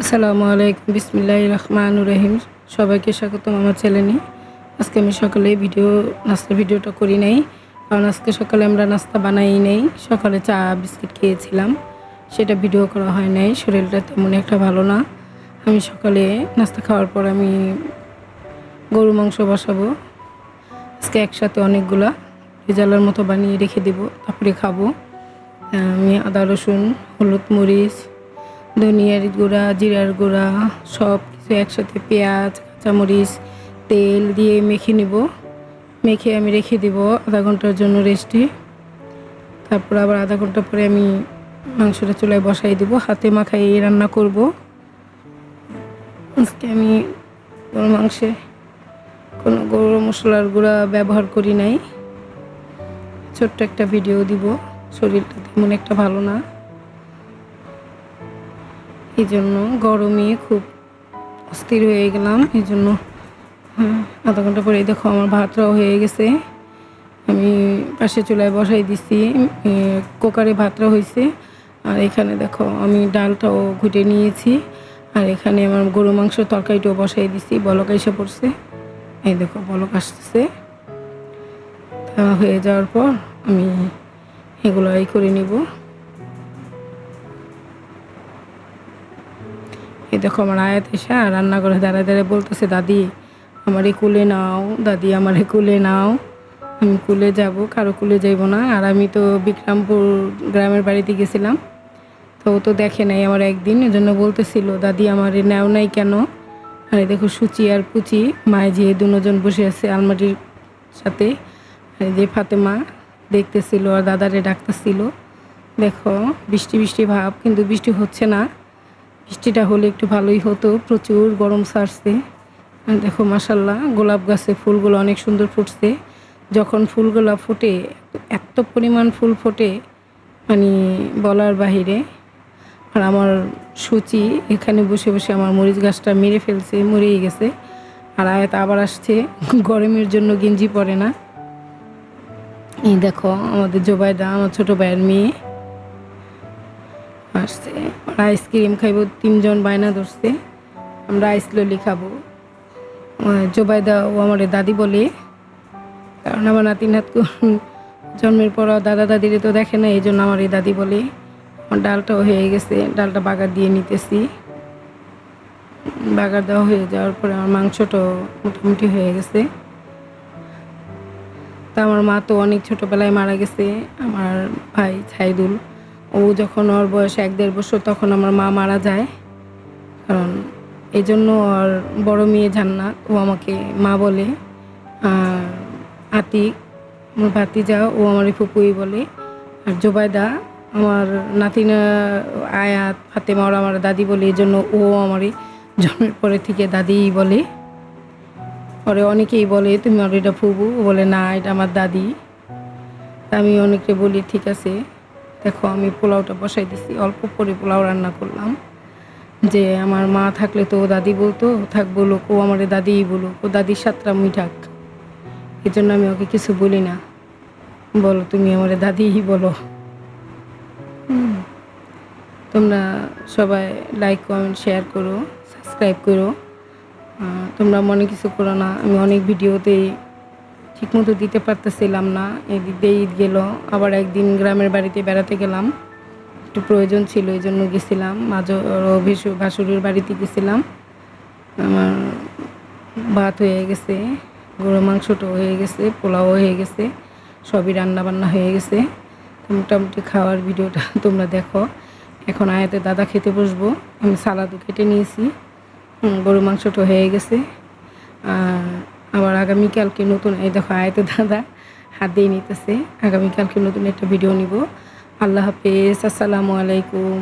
আসসালামু আলাইকুম, বিসমিল্লাহির রহমানির রহিম। সবাইকে স্বাগতম আমার চ্যানেলে। আজকে আমি সকালে নাস্তার ভিডিওটা করি নাই, কারণ আজকে সকালে আমরা নাস্তা বানাই নাই। সকালে চা বিস্কিট খেয়েছিলাম, সেটা ভিডিও করা হয় নাই। শরীরটা তেমন একটা ভালো না। আমি সকালে নাস্তা খাওয়ার পর আমি গরু মাংস বসাবো। আজকে একসাথে অনেকগুলা রেজালার মতো বানিয়ে রেখে দেবো, তারপরে খাবো। আমি আদা রসুন, হলুদ মরিচ, ধনিয়ার গুঁড়া, জিরার গুঁড়া সব কিছু একসাথে, পেঁয়াজ, কাঁচামরিচ, তেল দিয়ে মেখে নিব। মেখে আমি রেখে দেব আধা ঘন্টার জন্য রেস্টে। তারপর আবার আধা ঘন্টা পরে আমি মাংসটা চুলায় বসাই দেবো। হাতে মাখাই রান্না করব। আজকে আমি গরুর মাংসে কোনো গরম মশলার গুঁড়া ব্যবহার করি নাই। ছোট্ট একটা ভিডিও দিব। শরীরটা তেমন একটা ভালো না, এই জন্য গরমে খুব অস্থির হয়ে গেলাম। এই জন্য আধা ঘন্টা পরে দেখো আমার ভাতটাও হয়ে গেছে। আমি পাশে চুলায় বসাই দিছি, কুকারে ভাতটা হয়েছে। আর এখানে দেখো আমি ডালটাও ঘুটে নিয়েছি। আর এখানে আমার গরু মাংস তরকারিটাও বসাই দিছি। বলক এসে পড়ছে, এই দেখো বলক আসতেছে। তা হয়ে যাওয়ার পর আমি এগুলো করে নিব। এই দেখো আমার আয়াত এসে রান্নাঘরে দাঁড়ায় দাঁড়ায় বলতেছে, দাদি আমারে কুলে নাও, দাদি আমারে কুলে নাও। আমি কুলে যাব, কারো কুলে যাইব না। আর আমি তো বিক্রমপুর গ্রামের বাড়িতে গেছিলাম, তো ও তো দেখে নাই আমার একদিন। এজন্য বলতেছিল, দাদি আমারে নেও নাই কেন। আর দেখো সুচি আর পুচি মায়ে যে দুজন বসে আছে আলমারির সাথে। আর যে ফাতেমা দেখতেছিল আর দাদারে ডাকতেছিল। দেখো বৃষ্টি বৃষ্টি ভাব, কিন্তু বৃষ্টি হচ্ছে না। বৃষ্টিটা হলে একটু ভালোই হতো। প্রচুর গরম ছাড়ছে। দেখো মাশাল্লাহ, গোলাপ গাছে ফুলগুলো অনেক সুন্দর ফুটছে। যখন ফুলগুলো ফোটে, এত পরিমাণ ফুল ফোটে মানে বলার বাহিরে। আর আমার সুচি এখানে বসে বসে আমার মরিচ গাছটা মেরে ফেলছে, মরেই গেছে। আর আয়াত আবার আসছে, গরমের জন্য গেঞ্জি পরে না। এই দেখো আমাদের জোবাইদা, আমার ছোটো ভাইয়ের মেয়ে আসছে। ওরা আইসক্রিম খাইব, তিনজন বায়না ধরছে আমরা আইস ললি খাবো। জোবাইদা ও আমার দাদি বলে, কারণ আমার নাতি নাতকু জন্মের পর দাদা দাদিরে তো দেখে না, এই জন্য আমার এই দাদি বলে। আমার ডালটাও হয়ে গেছে, ডালটা বাগার দিয়ে নিতেছি। বাগার দেওয়া হয়ে যাওয়ার পরে আমার মাংসটাও মোটামুটি হয়ে গেছে। তা আমার মা তো অনেক ছোটোবেলায় মারা গেছে। আমার ভাই ছাইদুল, ও যখন ওর বয়স 1-1.5 বছর, তখন আমার মা মারা যায়। কারণ এই জন্য ওর বড় মেয়ে জান্নাত, ও আমাকে মা বলে। আর আতিক আমার ভাতিজা, ও আমার ফুপুই বলে। আর জোবাইদা আমার নাতিনা, আয়াত, ফাতেমা ওরা আমার দাদি বলে। এই জন্য ও আমারই জন্মের পরে থেকে দাদিই বলে। পরে অনেকেই বলে, তুমি আর এটা ফুবু, বলে না এটা আমার দাদি। তা আমি অনেকে বলি ঠিক আছে। দেখো আমি পোলাওটা বসাই দিছি, অল্প করে পোলাও রান্না করলাম। যে আমার মা থাকলে তো ও দাদি বলতো, থাক বলুক, ও আমার দাদিই বলুক, ও দাদির সাতটা মিঠাক। এই জন্য আমি ওকে কিছু বলি না, বলো তুমি আমার দাদিই বলো। তোমরা সবাই লাইক, কমেন্ট, শেয়ার করো, সাবস্ক্রাইব করো। তোমরা মনে কিছু করো না। আমি অনেক ভিডিওতেই ঠিকমতো দিতে পারতেছিলাম না। এদিক দিয়ে ঈদ গেল, আবার একদিন গ্রামের বাড়িতে বেড়াতে গেলাম, একটু প্রয়োজন ছিল, এই জন্য গেছিলাম। ভাসুরের বাড়িতে গেছিলাম। আমার ভাত হয়ে গেছে, গরু মাংসটাও হয়ে গেছে, পোলাও হয়ে গেছে, সবই রান্না বান্না হয়ে গেছে। মোটামুটি খাওয়ার ভিডিওটা তোমরা দেখো। এখন আয়াতে দাদা খেতে বসবো। আমি সালাদও কেটে নিয়েছি, গরু মাংসটা হয়ে গেছে। আর আবার আগামীকালকে নতুন, এই দেখো আয়াতে দাদা হাত দিয়ে নিতেছে। আগামীকালকে নতুন একটা ভিডিও নিব। আল্লাহ হাফেজ, আসসালামু আলাইকুম।